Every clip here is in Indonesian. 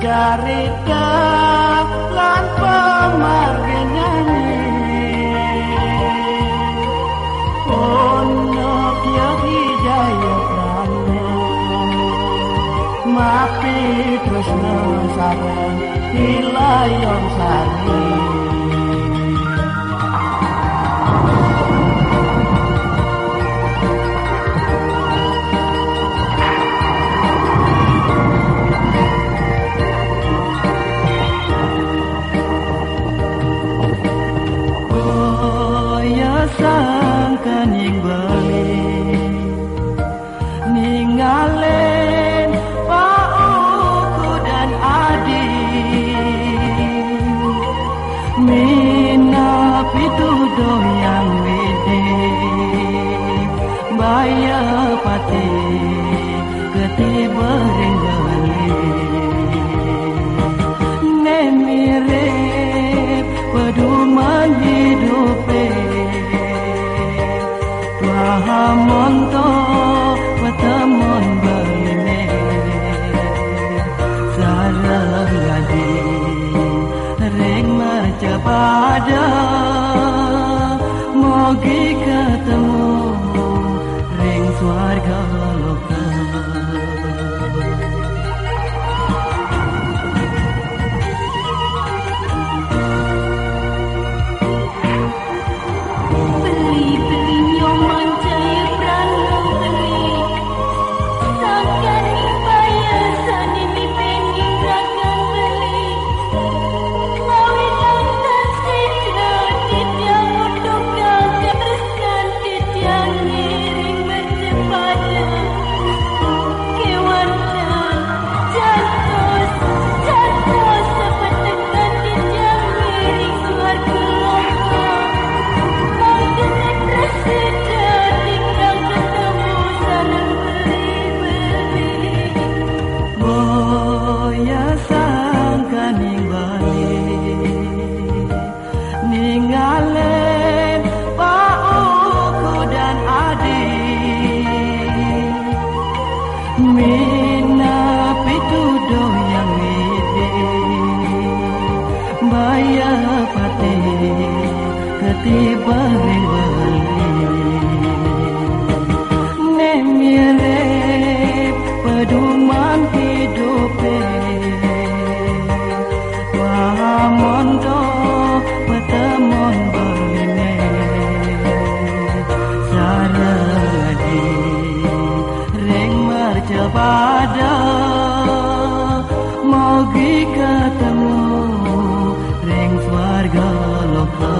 Rida lan pemarga nyanyi ono ya hidayah prana mati tresna sareng hilayong sari sangkan yang balik ninggalin pauku dan adik mina pitudo yang wede baya pati ketiba ringgalik nemirip peduman hidupe Hamonto petemon berne sarang lagi reng maca pada mogi ketemu reng swarga loka ketiba nemirip peduman hidupe wahamonto petemon berne saradi reng marcapada mogi ketemu reng swarga loka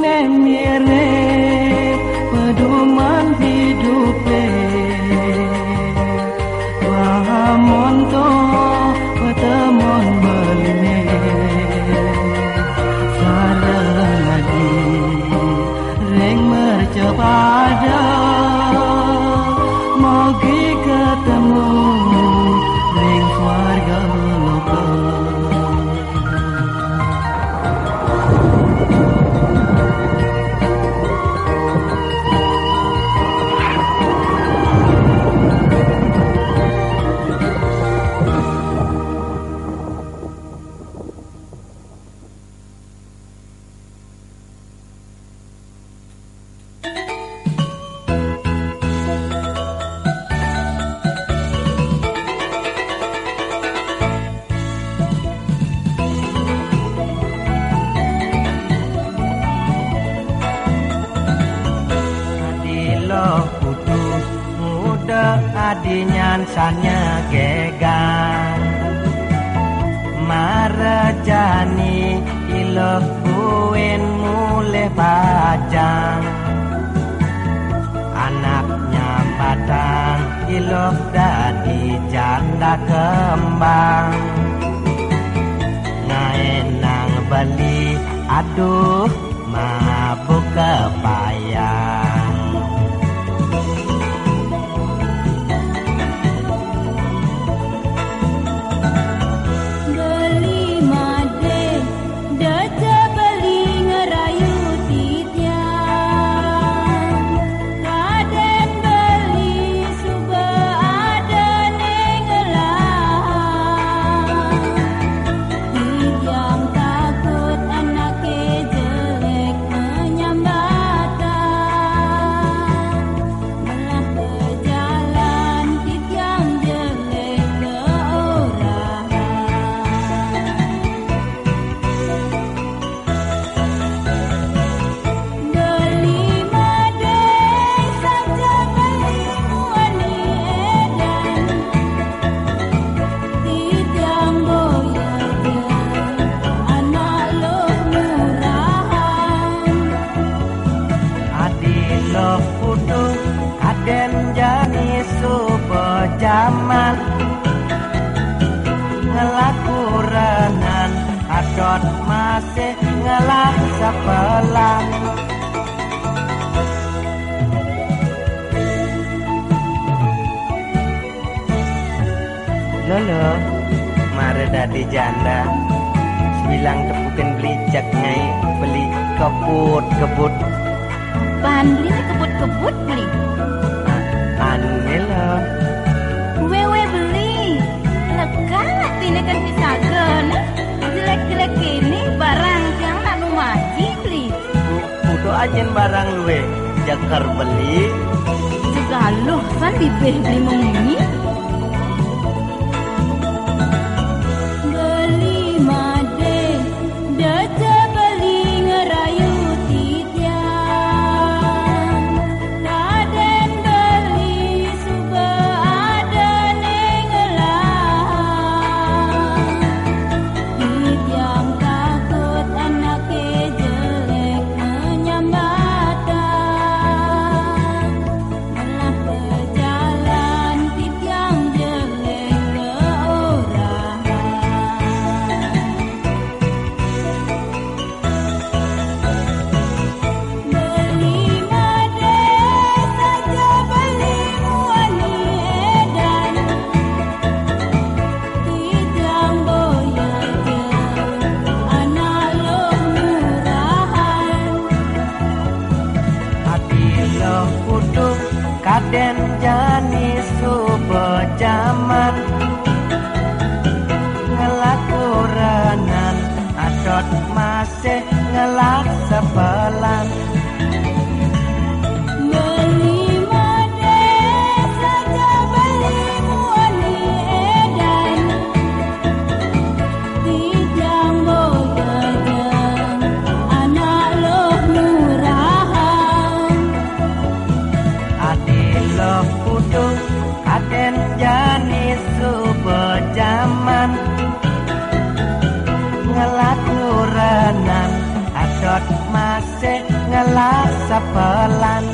nemirip peduman hidupe wahamonto petemon berne sarang lagi reng mercapada mogi ketemu reng swarga loka adinyan sanya gegan marajani ilok buin mulai pajang anaknya batang ilok dadi janda kembang ngaenang beli aduh mabuk kepayang Raden beli suba ada nengelah zaman ngelaku renan adot masih ngelah sebelah lolo mare dadi janda bilang tepukin belicak nyai beli kebut pan beli kebut beli anu lo wewe beli lega tine kan pisagen jelek-jelek ini barang yang anu maji beli kudu ajen barang luwe jakar beli segalo san bibeh beli mengi kaden jani subo jaman ngelaku renan adot masih ngelak sebelan kaden jani subo jaman ngelaku renan adot masih ngelak sebelan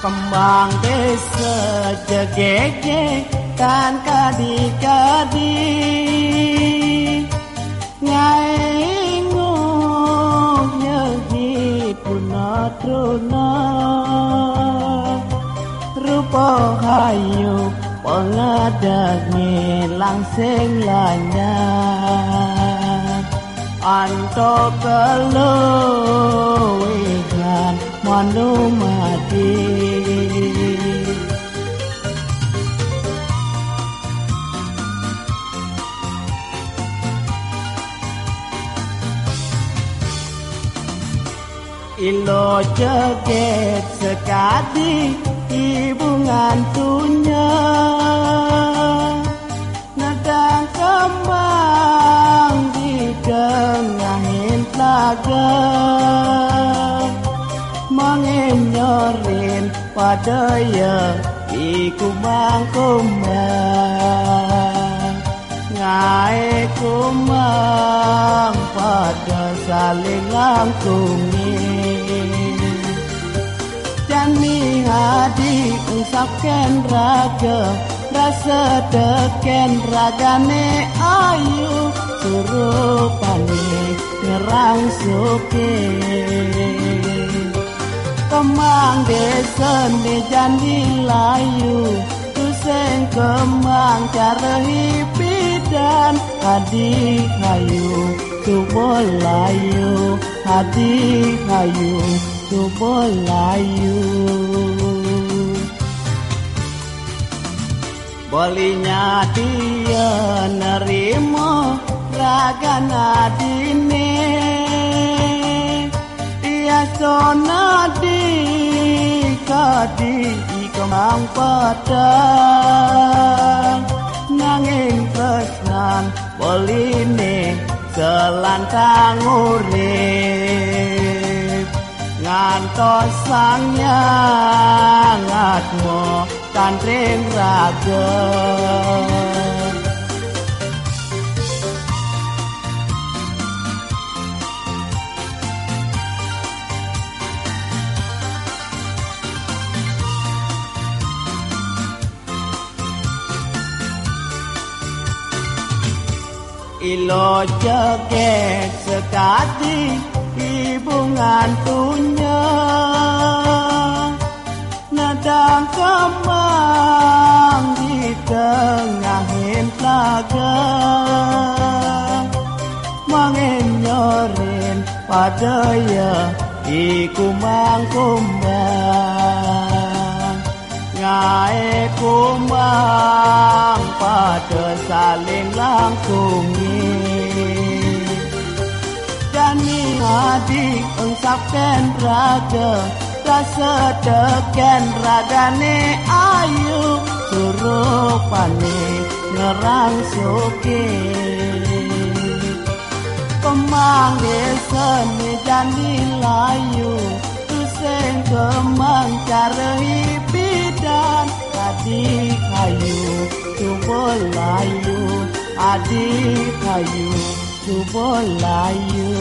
Kembang desa jegege kan kadi-kadi ngaingong yegi punatruna rupa hayu pengadangi langsing lanyar anto keluwihan manumati ilo joget sekadi ibu ngantunya nadang kembang di dengahin telaga mengenyorin pada ya iku mangkumang ngai kumang pada saling langkungi jani hadi usapkan raga rasa teken ragane ayu suruh panik ngerang suke kemang desa ni jani layu tuseng kemang cara hipidan hadi hayu tubuh layu hadi hayu tubuh layu bolinya dia nerimo raga nadine dia sonadi kadi kemang padang nanging tresnan boline selantang urip ngantos sangnya ngatmo tandring raga ilo joget sekadi ibu ngantunya nadang kembang di tengahin telaga mengenyorin pada ya iku mangkumbang ngai kumang pada saling langkungi jani hadi ungsapkan raga rasa teken ragane ayu suruh panik ngerang suke kemang desa ni jani layu tuseng kemang cara hipidan adik hayu tubuh layu adik hayu tubuh layu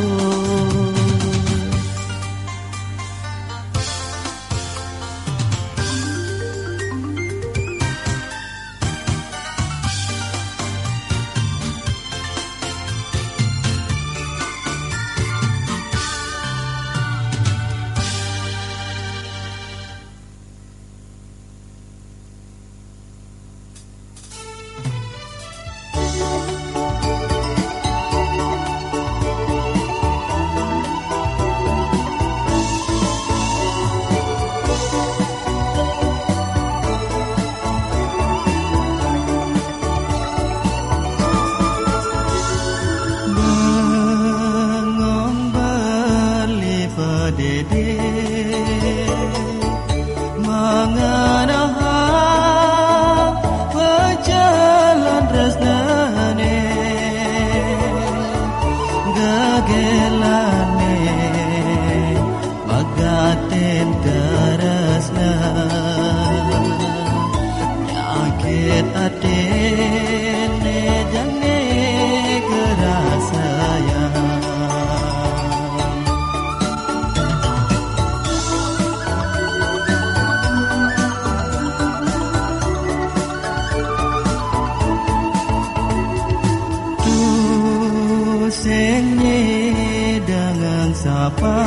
Senye dengan sapa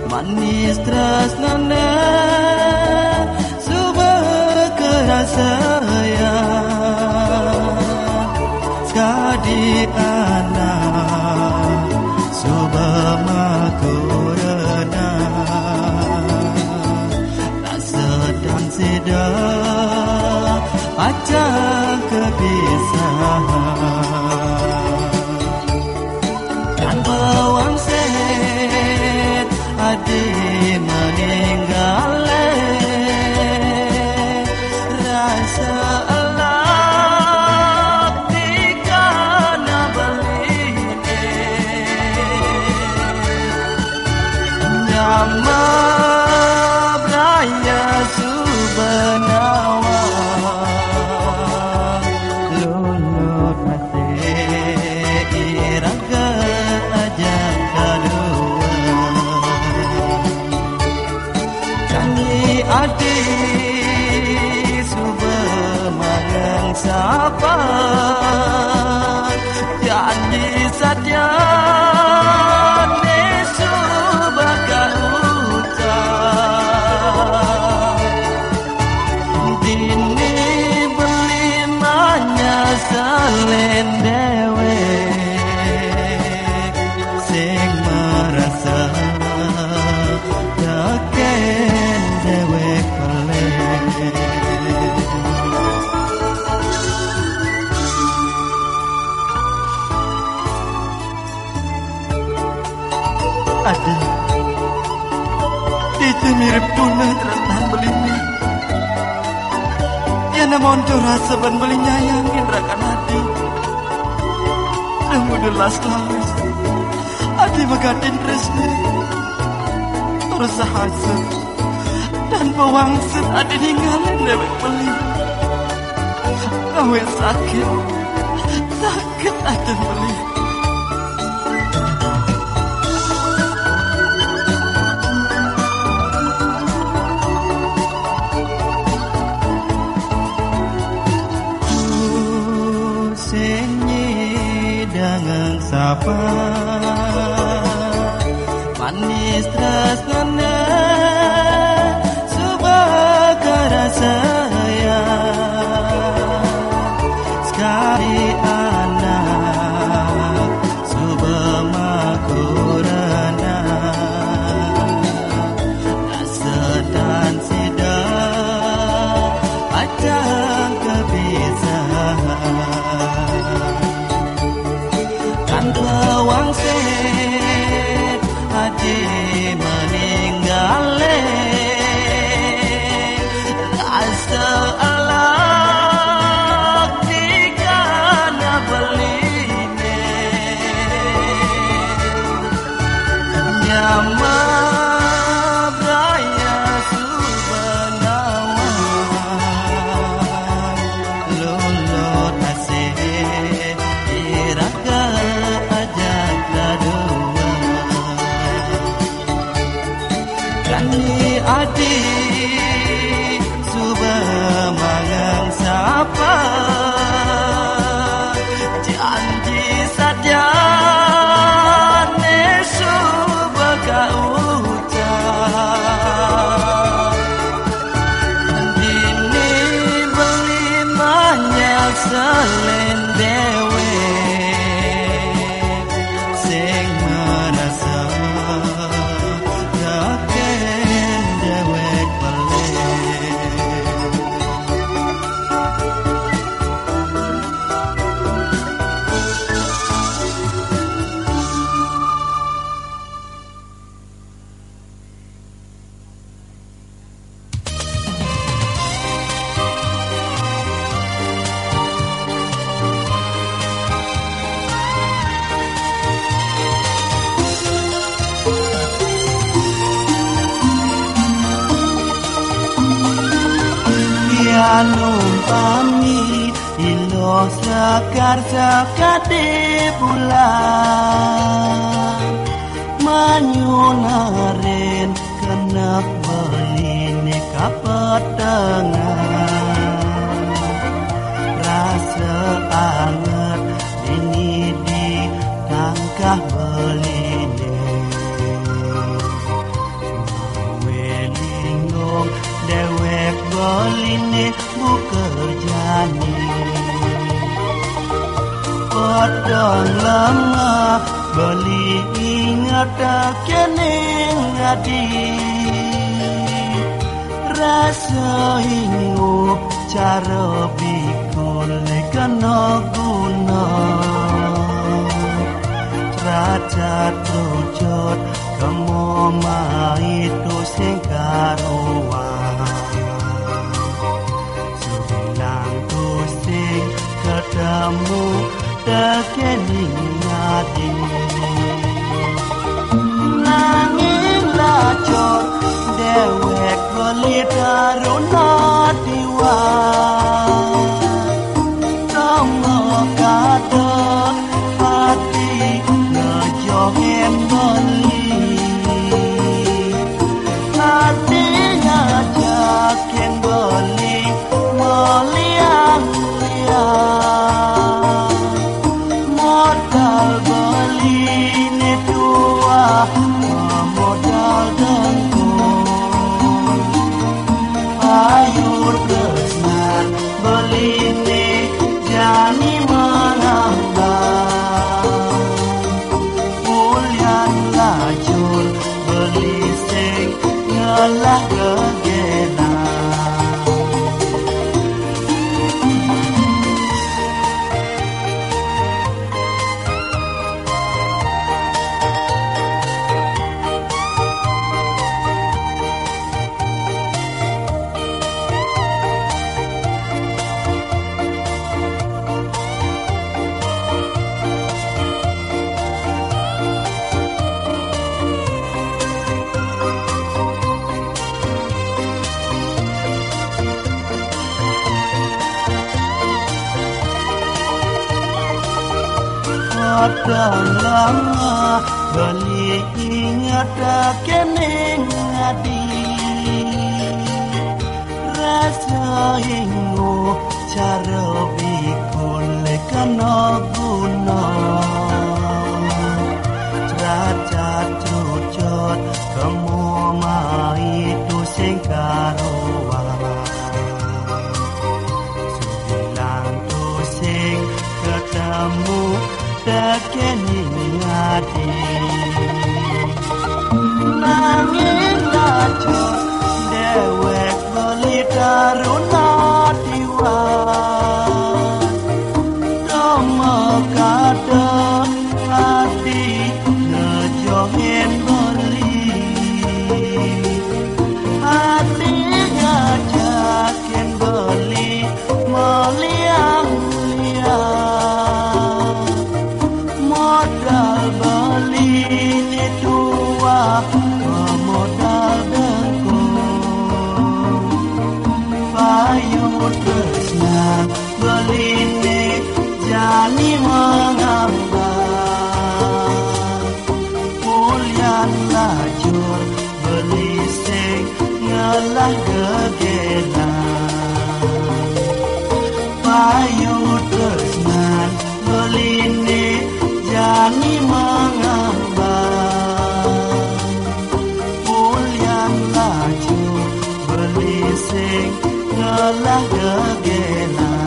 manis tresnane subah kerasaya sekadi anak subah makurana tak sedang sedang acang kepisahan bawang set adik meninggal rasa elak dikana beline nyama beraya subanawa lulut hati iraga adi subah magang sapa janji saja ne subah kaucap dini beli manya salen dewe sing merasa yakin dewek ada itu mirip tuna teratahan belini ya namun rasa ban beli nyayangin rakan hati demudelas lawas adi magatin resmi terus sahasut dan pewangsit adi ninggalin dewek beli awe sakit ada beli dengan sapa manis tresnane subah kerasaya sekali anak subah makurana rasa dan sidang acang kepisahan bawang set adik meninggal rasa elak dikana beline nyama beraya subanawa lulut asih iraga adi subah magang sapa janji saja ne subah kaucap dini beli banyak selen dewe sing merasa numpami ilo sekar-sekade bulan manyunaren kenak beline kapetengan rasa anget ini Padang lama beli ingat kening adi rasa ingu cara bikul kena guna raja trujot kemo maitu sing karuan subilang tu sing ketemu tekening adi nanging lacot dewek beli daruna diwa tomo kado hati ngejohen beli hatinya jaken beli meliang liang modal beli ni tua modal dengkul ayur kesnan beli ni jani menambah ulian lajur beli sing ngelah kegenan Padang lama beli ingat kening adi rasa ingu cara bikul kena guna raja trujot kemo maitu sing karuan subilang tu sing ketemu tekening adi nanging lacot dewek beli daruna diwa tomo kado hati ngejohen beli hatinya jaken beli meliang liang modal beli ni tua modal dengkul payung tresna beli ni jani mengambang ulian lajur beli sing ngelah kegenan payung tresna beli ni jani mengambang ulian lajur beli sing ngelah kegenan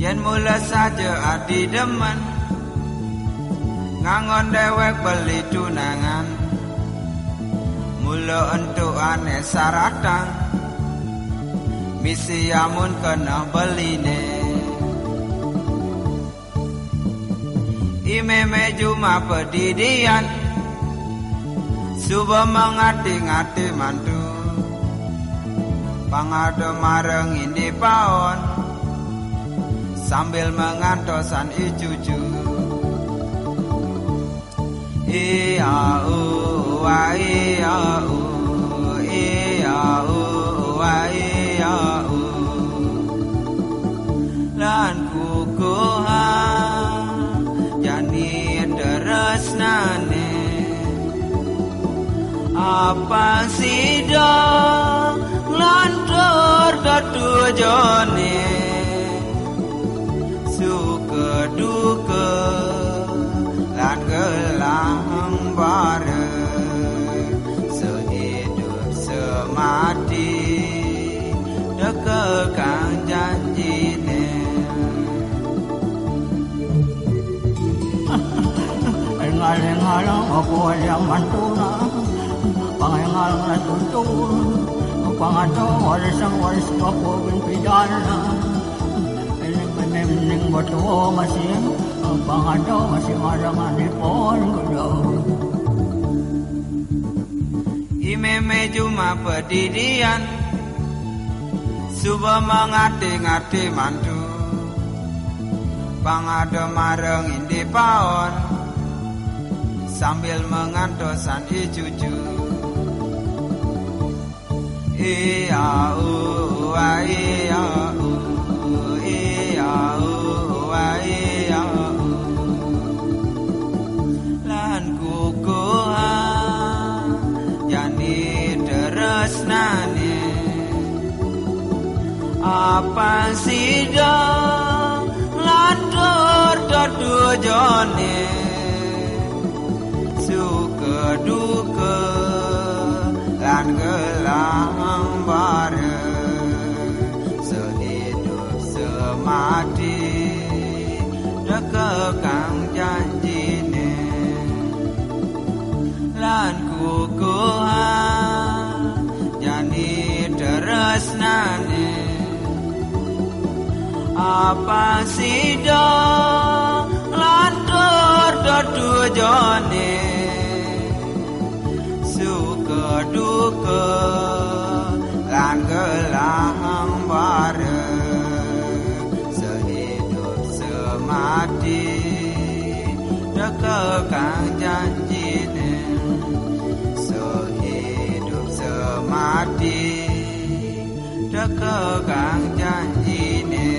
yen mula saja adi demen ngangon dewek beli tunangan mula entuk ane saratang misi amun kena beline imeme juma pedidian suba mengati-ngati mantu pangado mareng indi paon sambil mengantosan ijuju. Iya-u, iya-u, iya-u, iya-u. Lan kukuha jani teresnane apa sida lantur tetujone suka duka lan gelang bareng sehidup semati dekekang janjine. Engal-engalang ako yang mantuna pangengalang na tuntun pangato waris kapo pinpidana ening boto masih pangato masih marangan ipon kudo Imeme cuma pedidian suba mengati-ngati mantu pangado mareng indi paon sambil mengantosan ijuju. Iya-u, iya-u, iya-u, iya-u. Lan kukuha jani teresnane apa sida lantur tetujone suka duka lan gelang bareng sehidup semati dekekang janjine. Lan kukuha jani teresnane apa sida lantur tetujone suka duka lan gelang bareng sehidup semati dekekang janjine sehidup semati dekekang janjine.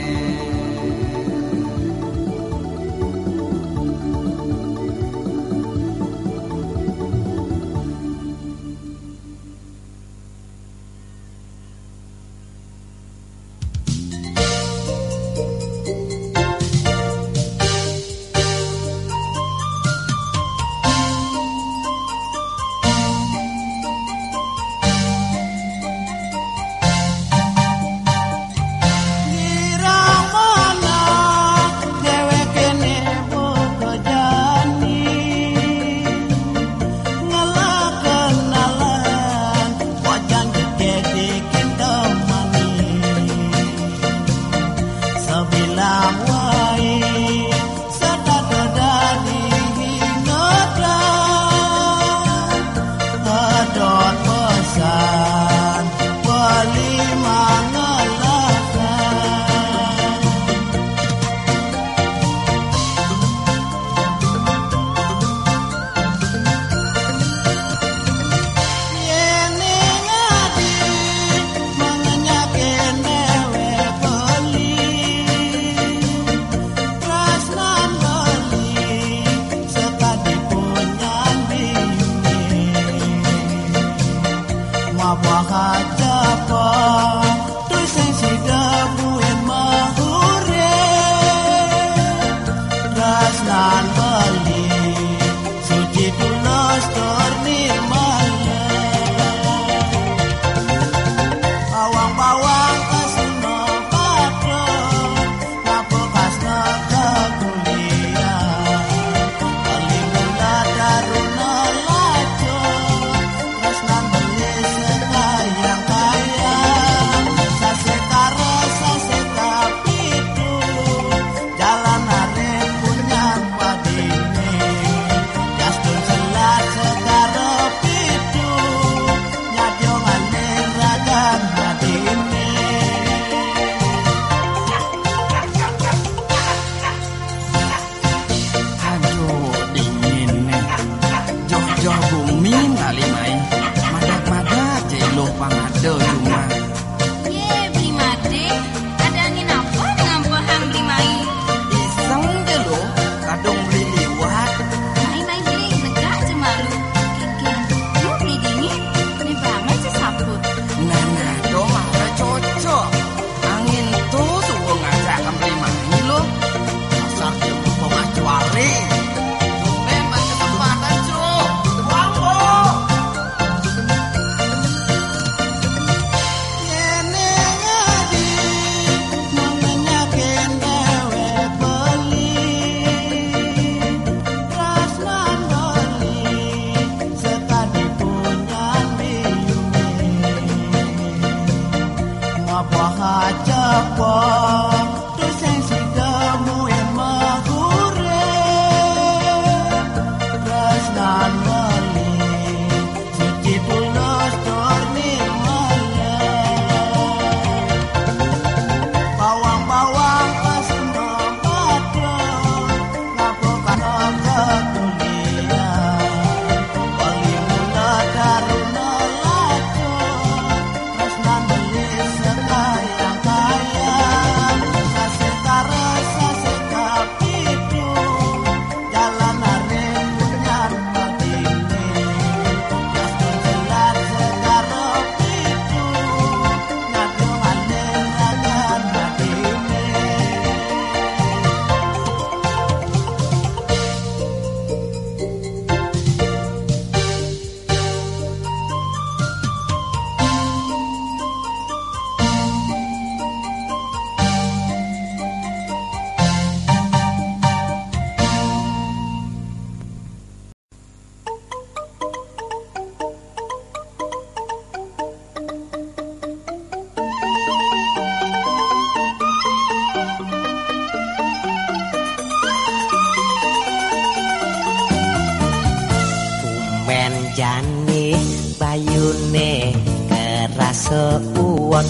jani bayune kerasa uwon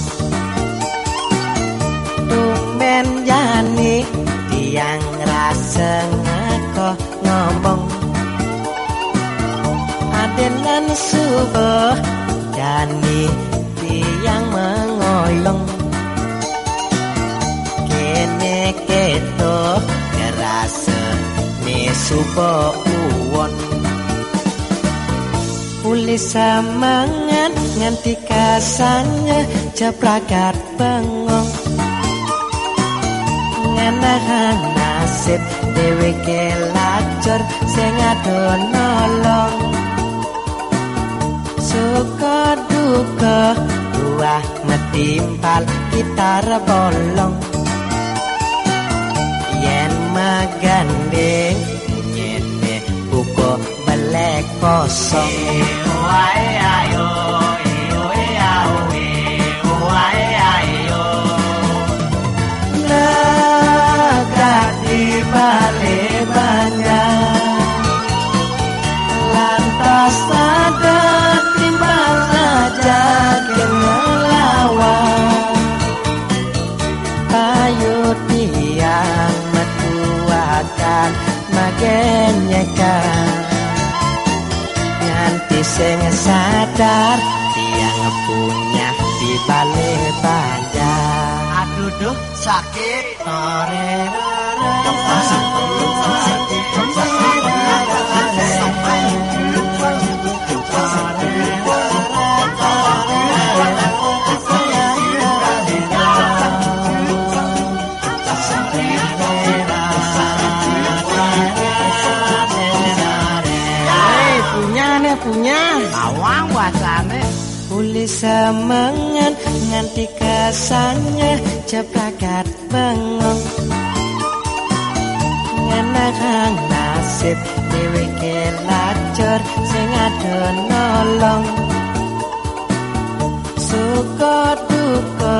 tumben jani tiang rasa ngako ngomong adenan subuh jani tiang mengoyong kene keto kerasa ni subuh uwon Uli semangat nganti kasanya jeprakat bengong Nganahan nasib dewe kelacur sing ado nolong Suka duka buah metimpal gitar bolong Yen magandeng nyene buko belek kosong Negak di balik banyak lantas ada timbal aja ngelawan payu tiang metuakan magenyekan nganti sing sadar tiang punya di balik banyak aduh duh sakit punya awang wasane uli semangat nganti kesannya jeprakat bengong ngenahang nasib dewe kelacur sing ado nolong suka duka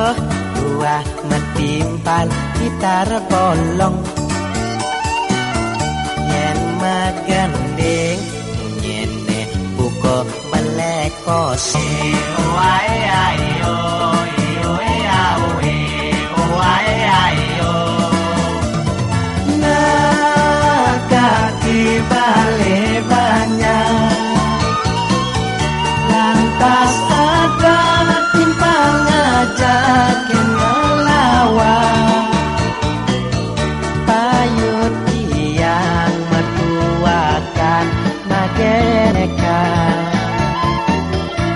buah metimpal gitar bolong yen magandeng buko belek kosong Negak di balik banyak lantas ada timpal ngajakin ngelawan payut tiang metuakan magenekan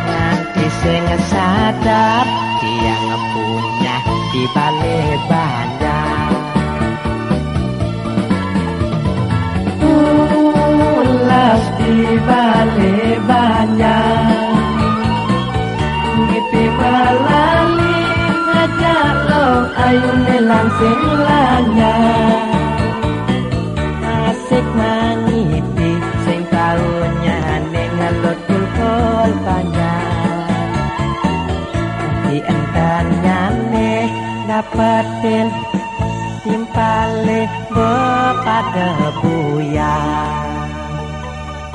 nganti sing sadar tiang punya di balik banyak ulas di balik banyak ngipi melali ngajak lo ayune langsing lanyah asik mangiti sing taunya ning ngelut kul panjang di entanyane dapetin timpale bepada buya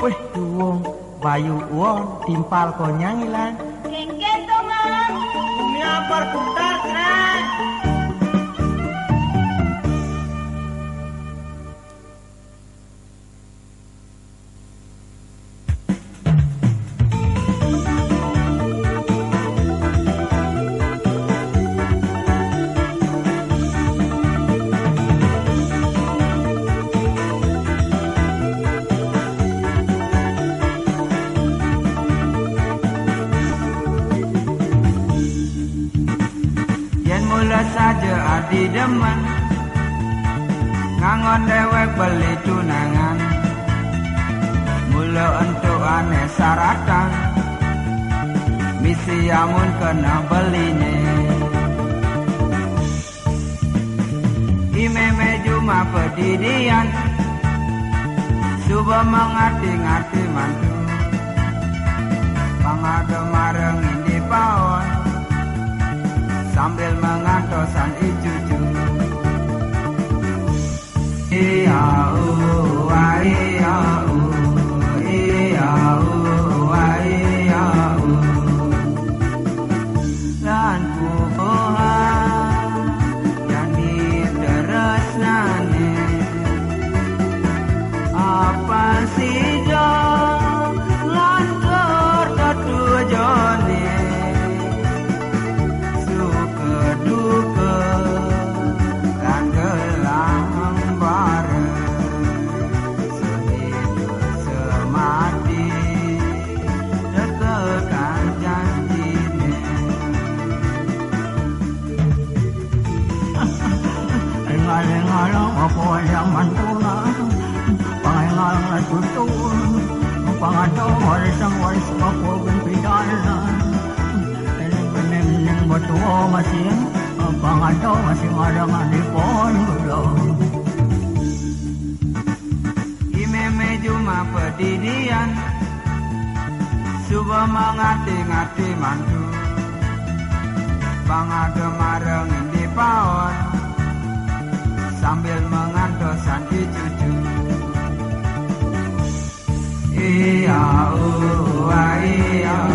wih duwung bayu uon timpal konyang ilang Kengken to mang miapar putar keren saja adi demen ngangon dewek beli tunangan mula untuk aneh saratan misi amun kena beline imeme cuma pedidian subuh mengerti-ngerti mantu pangado mareng ini pawon sambil mengantosan ijuju iya iya iya opo yang mantuna pangal na tutun pangado warisang waris opo ben pidana ning batuo masing pangado masing arangan ipon gulo imeme cuma pedirian suba mangati-ngati mantu pangado mareng di paon sambil mengantosan di cucu iya iya